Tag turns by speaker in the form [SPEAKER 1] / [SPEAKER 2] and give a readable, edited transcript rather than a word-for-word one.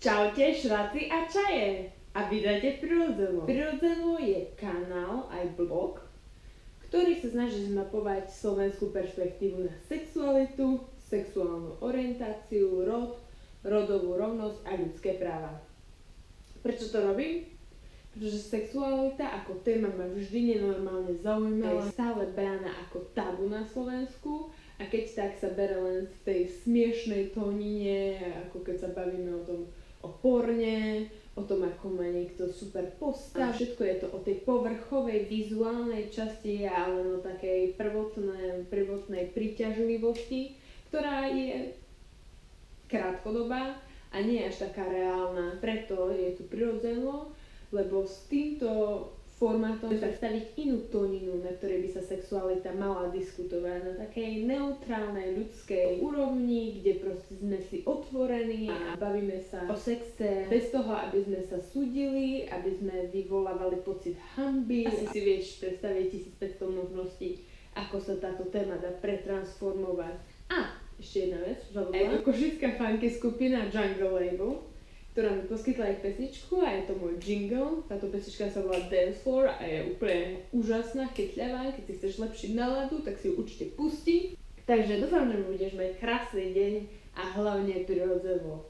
[SPEAKER 1] Čaute, šraci a čaje! A vydajte Prirodzeno. Prirodzeno je kanál, aj blog, ktorý sa snaží zmapovať slovenskú perspektívu na sexualitu, sexuálnu orientáciu, rod, rodovú rovnosť a ľudské práva. Prečo to robím? Pretože sexualita ako téma ma vždy nenormálne zaujímala, je stále brána ako tabu na Slovensku a keď tak sa bere len v tej smiešnej tónine, ako keď sa bavíme o porne, o tom, ako má niekto super postav. Všetko je to o tej povrchovej, vizuálnej časti a len o takej prvotnej príťažlivosti, ktorá je krátkodobá a nie až taká reálna. Preto je tu Prirodzeno, lebo s týmto formátom predstaviť inú tóninu, na ktorej by sa sexualita mala diskutovať na takej neutrálnej ľudskej úrovni, kde proste sme si otvorení a bavíme sa o sexe bez toho, aby sme sa súdili, aby sme vyvolávali pocit hanby. Asi si vieš predstaviť 1500 možností, ako sa táto téma dá pretransformovať. A ešte jedna vec, zabudla. Košická funky skupina Jungle Label, ktorá mi poskytla aj pesničku a je to môj jingle. Táto pesnička sa volá Dance Floor a je úplne úžasná, chytľavá. Keď si chceš lepšiť náladu, tak si ju určite pustí. Takže dúfam, že budeš mať krásny deň a hlavne prirodzeno.